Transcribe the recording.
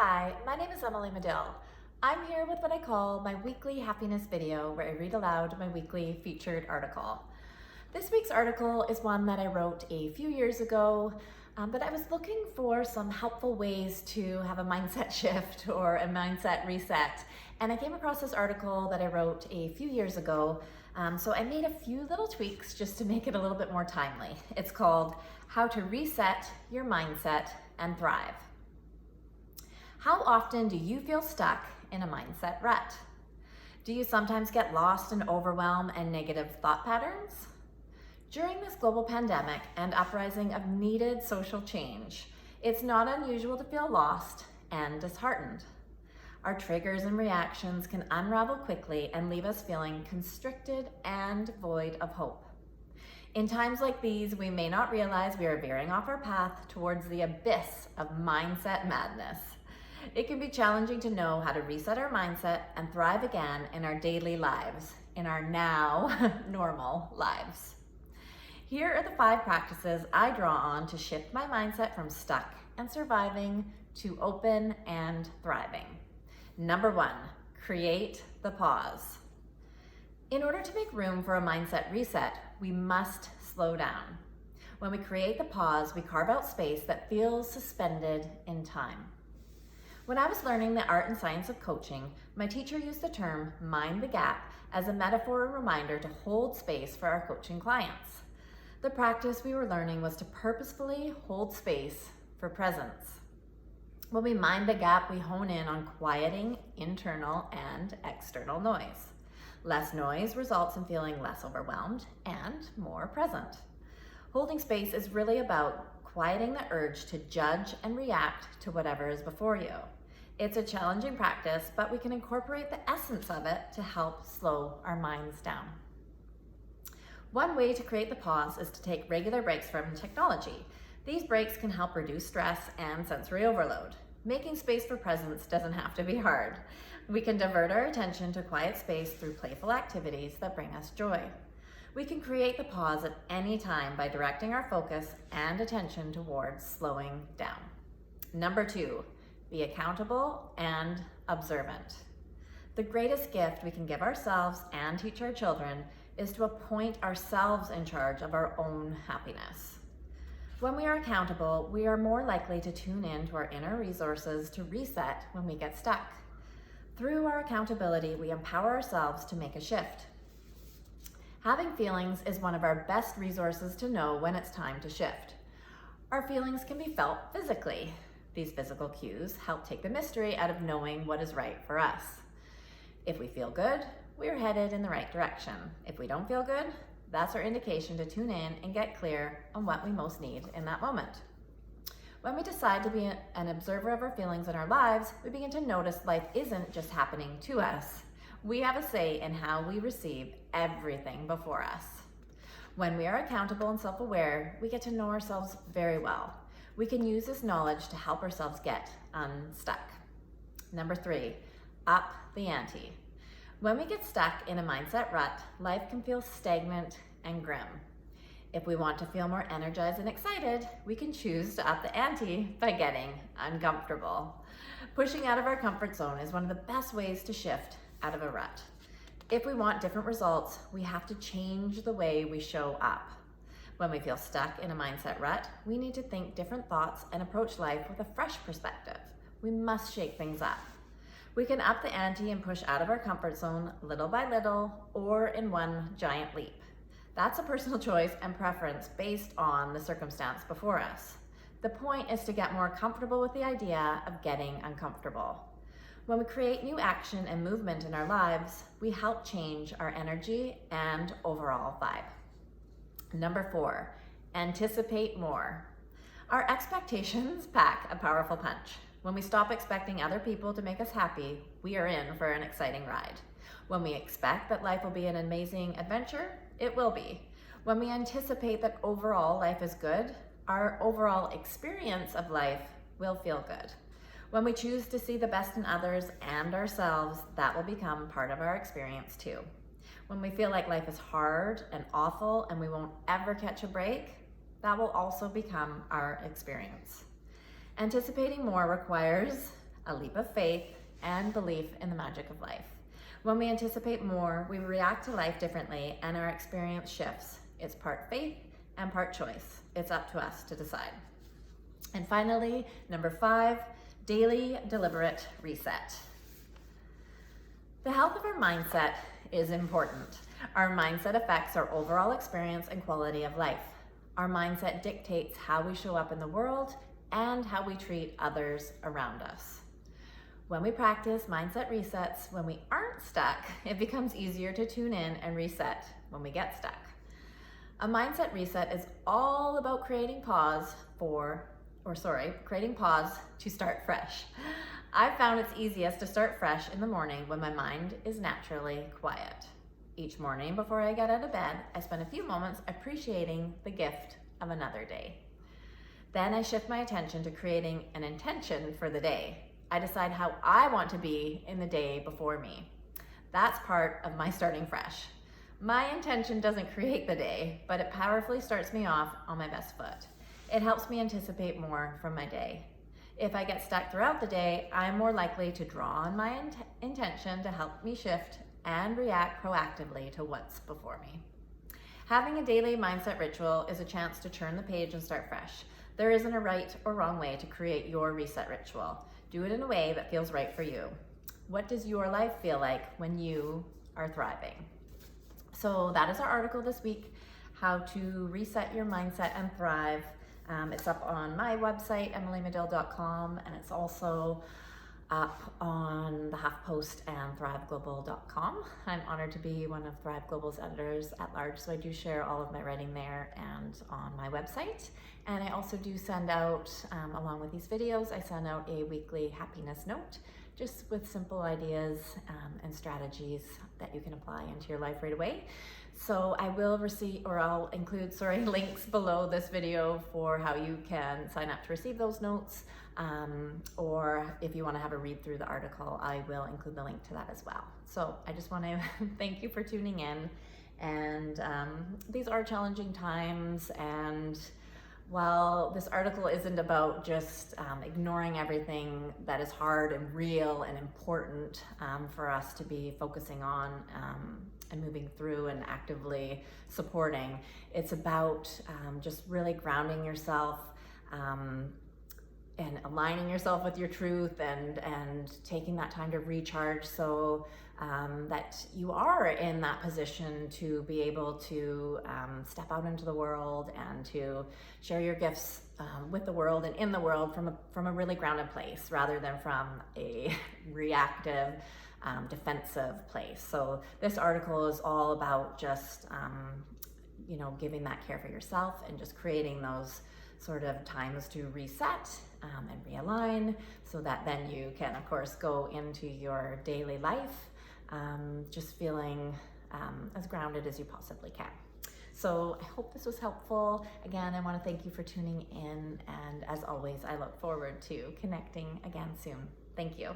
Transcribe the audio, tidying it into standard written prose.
Hi, my name is Emily Madill. I'm here with what I call my weekly happiness video where I read aloud my weekly featured article. This week's article is one that I wrote a few years ago, but I was looking for some helpful ways to have a mindset shift or a mindset reset. And I came across this article that I wrote a few years ago, so I made a few little tweaks just to make it a little bit more timely. It's called How to Reset Your Mindset and Thrive. How often do you feel stuck in a mindset rut? Do you sometimes get lost in overwhelm and negative thought patterns? During this global pandemic and uprising of needed social change, it's not unusual to feel lost and disheartened. Our triggers and reactions can unravel quickly and leave us feeling constricted and void of hope. In times like these, we may not realize we are veering off our path towards the abyss of mindset madness. It can be challenging to know how to reset our mindset and thrive again in our daily lives, in our now normal lives. Here are the 5 practices I draw on to shift my mindset from stuck and surviving to open and thriving. Number 1, create the pause. In order to make room for a mindset reset, we must slow down. When we create the pause, we carve out space that feels suspended in time. When I was learning the art and science of coaching, my teacher used the term mind the gap as a metaphor and reminder to hold space for our coaching clients. The practice we were learning was to purposefully hold space for presence. When we mind the gap, we hone in on quieting internal and external noise. Less noise results in feeling less overwhelmed and more present. Holding space is really about quieting the urge to judge and react to whatever is before you. It's a challenging practice, but we can incorporate the essence of it to help slow our minds down. One way to create the pause is to take regular breaks from technology. These breaks can help reduce stress and sensory overload. Making space for presence doesn't have to be hard. We can divert our attention to quiet space through playful activities that bring us joy. We can create the pause at any time by directing our focus and attention towards slowing down. Number 2, be accountable and observant. The greatest gift we can give ourselves and teach our children is to appoint ourselves in charge of our own happiness. When we are accountable, we are more likely to tune in to our inner resources to reset when we get stuck. Through our accountability, we empower ourselves to make a shift. Having feelings is one of our best resources to know when it's time to shift. Our feelings can be felt physically. These physical cues help take the mystery out of knowing what is right for us. If we feel good, we're headed in the right direction. If we don't feel good, that's our indication to tune in and get clear on what we most need in that moment. When we decide to be an observer of our feelings in our lives, we begin to notice life isn't just happening to us. We have a say in how we receive everything before us. When we are accountable and self-aware, we get to know ourselves very well. We can use this knowledge to help ourselves get unstuck. Number 3, up the ante. When we get stuck in a mindset rut, life can feel stagnant and grim. If we want to feel more energized and excited, we can choose to up the ante by getting uncomfortable. Pushing out of our comfort zone is one of the best ways to shift out of a rut. If we want different results, we have to change the way we show up. When we feel stuck in a mindset rut, we need to think different thoughts and approach life with a fresh perspective. We must shake things up. We can up the ante and push out of our comfort zone little by little or in one giant leap. That's a personal choice and preference based on the circumstance before us. The point is to get more comfortable with the idea of getting uncomfortable. When we create new action and movement in our lives, we help change our energy and overall vibe. Number 4, anticipate more. Our expectations pack a powerful punch. When we stop expecting other people to make us happy, we are in for an exciting ride. When we expect that life will be an amazing adventure, it will be. When we anticipate that overall life is good, our overall experience of life will feel good. When we choose to see the best in others and ourselves, that will become part of our experience too. When we feel like life is hard and awful and we won't ever catch a break, that will also become our experience. Anticipating more requires a leap of faith, and belief in the magic of life. When we anticipate more, we react to life differently and our experience shifts. It's part faith and part choice. It's up to us to decide. And finally, number 5, daily deliberate reset. The health of our mindset is important. Our mindset affects our overall experience and quality of life. Our mindset dictates how we show up in the world and how we treat others around us. When we practice mindset resets, when we aren't stuck, it becomes easier to tune in and reset when we get stuck. A mindset reset is all about creating pause to start fresh. I've found it's easiest to start fresh in the morning when my mind is naturally quiet. Each morning before I get out of bed, I spend a few moments appreciating the gift of another day. Then I shift my attention to creating an intention for the day. I decide how I want to be in the day before me. That's part of my starting fresh. My intention doesn't create the day, but it powerfully starts me off on my best foot. It helps me anticipate more from my day. If I get stuck throughout the day, I'm more likely to draw on my intention to help me shift and react proactively to what's before me. Having a daily mindset ritual is a chance to turn the page and start fresh. There isn't a right or wrong way to create your reset ritual. Do it in a way that feels right for you. What does your life feel like when you are thriving? So that is our article this week, how to reset your mindset and thrive. It's up on my website, emilymadill.com, and it's also up on the HuffPost and thriveglobal.com. I'm honored to be one of Thrive Global's editors at large, so I do share all of my writing there and on my website. And I also do send out, along with these videos, I send out a weekly happiness note, just with simple ideas and strategies that you can apply into your life right away. So I'll include links below this video for how you can sign up to receive those notes. Or if you want to have a read through the article, I will include the link to that as well. So I just want to thank you for tuning in. And these are challenging times, and while this article isn't about just ignoring everything that is hard and real and important for us to be focusing on and moving through and actively supporting, it's about just really grounding yourself and aligning yourself with your truth and taking that time to recharge so that you are in that position to be able to step out into the world and to share your gifts with the world and in the world from a really grounded place rather than from a reactive, defensive place. So this article is all about just giving that care for yourself and just creating those sort of times to reset and realign so that then you can, of course, go into your daily life just feeling as grounded as you possibly can. So I hope this was helpful. Again, I want to thank you for tuning in, and as always, I look forward to connecting again soon. Thank you.